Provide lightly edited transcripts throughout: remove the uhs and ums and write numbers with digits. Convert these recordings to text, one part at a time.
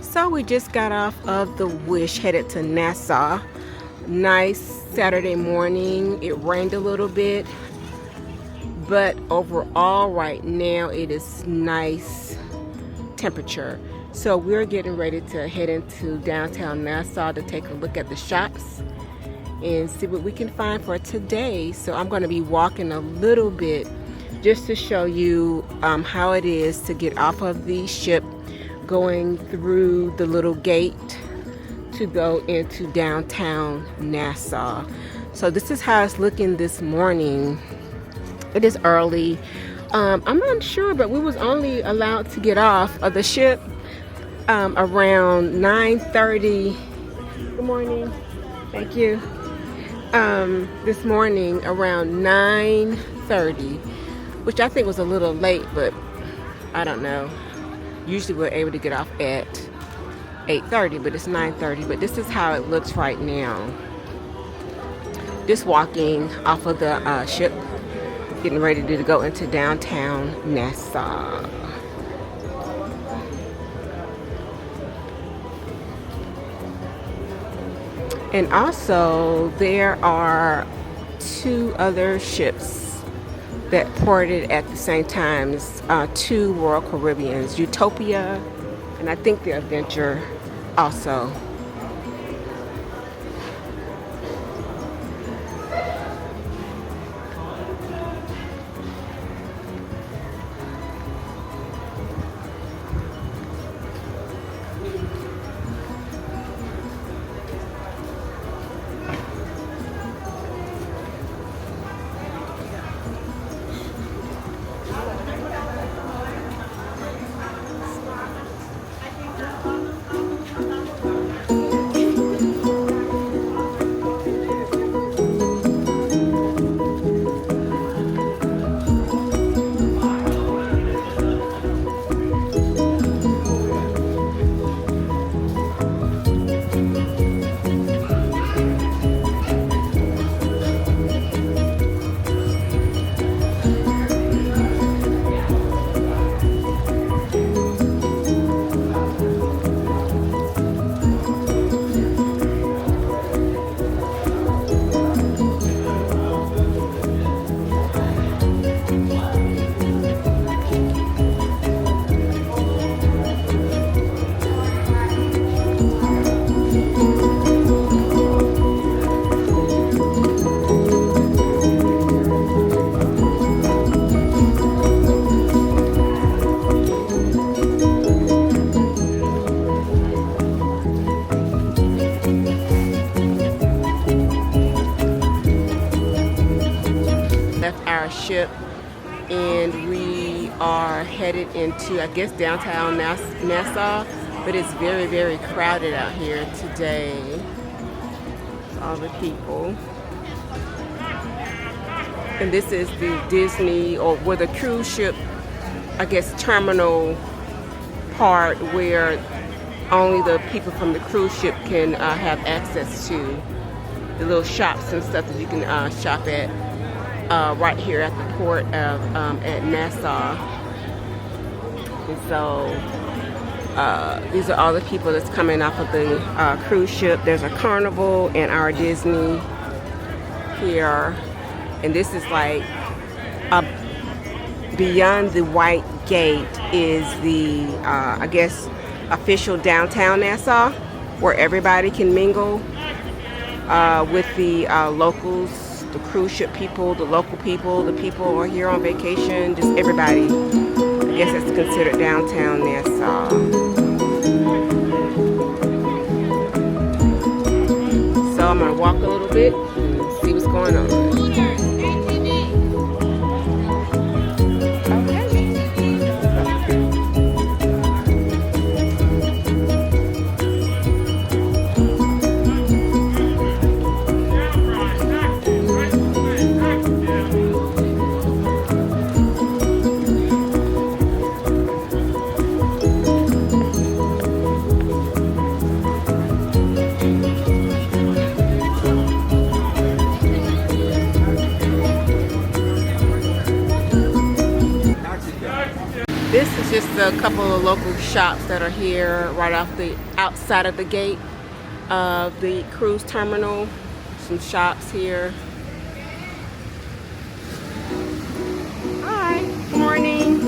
So we just got off of the Wish, headed to Nassau. Nice Saturday morning. It rained a little bit, but overall right now it is nice temperature. So we're getting ready to head into downtown Nassau to take a look at the shops and see what we can find for today. So I'm going to be walking a little bit just to show you how it is to get off of the ship, going through the little gate to go into downtown Nassau. So this is how it's looking this morning. It is early. I'm not sure, but we was only allowed to get off of the ship around 9:30. Good morning. Thank you. This morning around 9:30, which I think was a little late, but I don't know. Usually we're able to get off at 8:30, but it's 9:30. But this is how it looks right now. Just walking off of the ship, getting ready to go into downtown Nassau. And also there are two other ships that ported at the same time, two Royal Caribbeans, Utopia and I think the Adventure also. Ship, and we are headed into, I guess, downtown Nassau, but it's very, very crowded out here today. All the people. And this is the Disney, or where the cruise ship, I guess, terminal part where only the people from the cruise ship can have access to the little shops and stuff that you can shop at. Right here at the port of at Nassau. And so these are all the people that's coming off of the cruise ship. There's a Carnival and our Disney here, and this is like beyond the white gate is the I guess official downtown Nassau, where everybody can mingle with the locals, the cruise ship people, the local people, the people who are here on vacation, just everybody. I guess that's considered downtown Nassau. So I'm gonna walk a little bit and see what's going on. a couple of local shops that are here right off the outside of the gate of the cruise terminal. Some shops here. Hi, morning.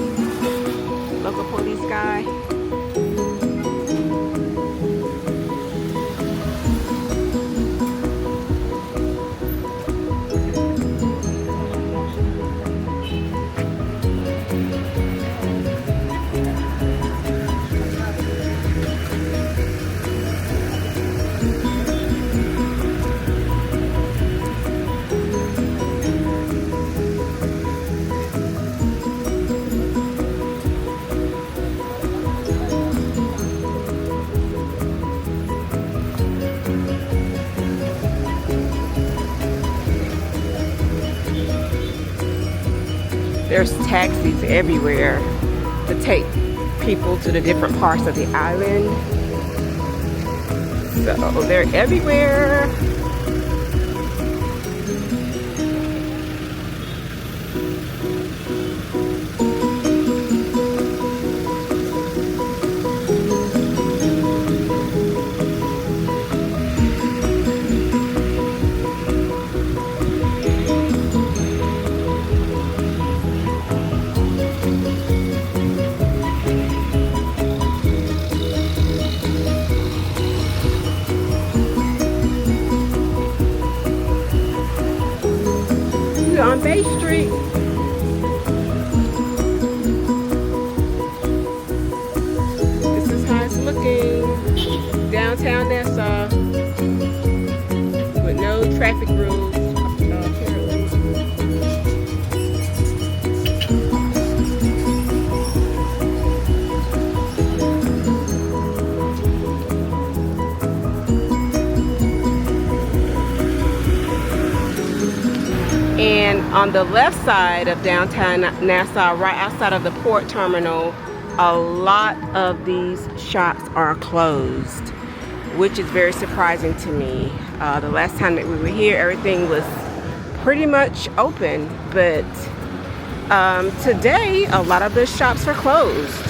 Local police guy. There's taxis everywhere to take people to the different parts of the island. So they're everywhere. On Bay Street. This is how it's looking. Downtown Nassau with no traffic rules apparently. And on the left side of downtown Nassau, right outside of the port terminal, a lot of these shops are closed, which is very surprising to me. The last time that we were here, everything was pretty much open, but today, a lot of the shops are closed.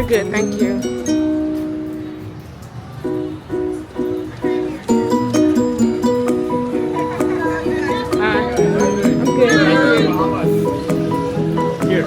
good, thank you. Hi. I'm good, thank you. Here.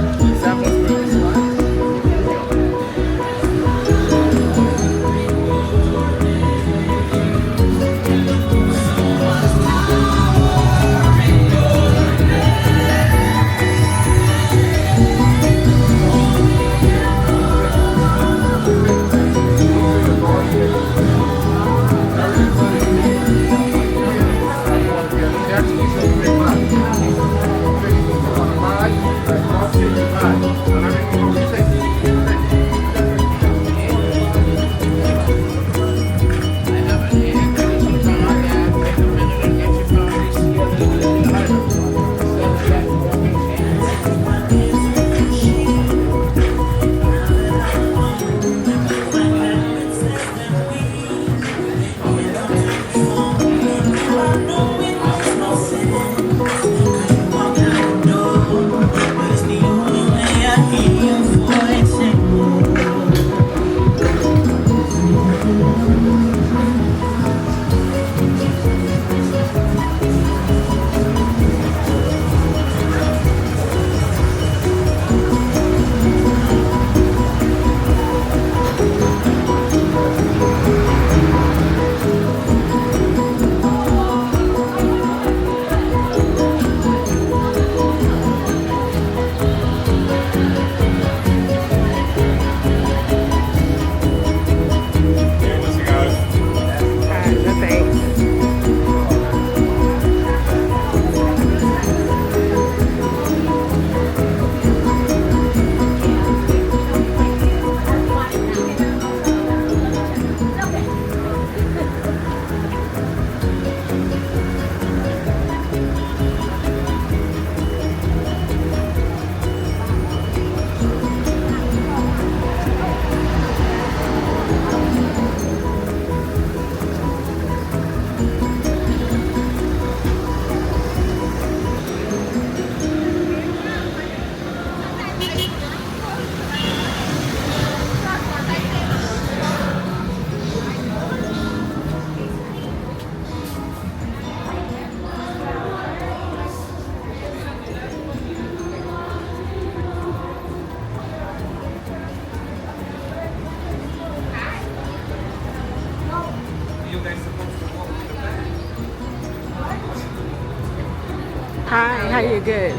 Hi, how you? Good.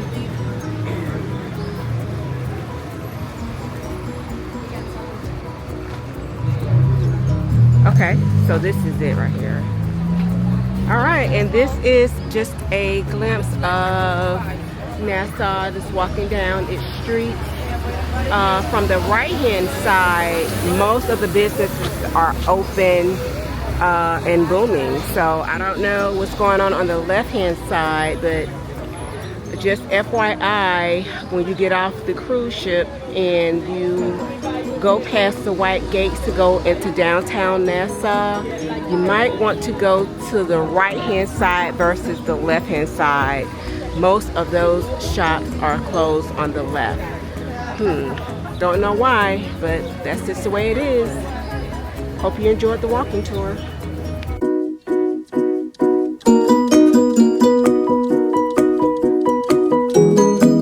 Okay, so this is it right here. All right, and this is just a glimpse of Nassau, just walking down its street. From the right-hand side, most of the businesses are open and booming. So I don't know what's going on the left-hand side, but just FYI, when you get off the cruise ship and you go past the white gates to go into downtown Nassau, you might want to go to the right-hand side versus the left-hand side. Most of those shops are closed on the left. Don't know why, but that's just the way it is. Hope you enjoyed the walking tour.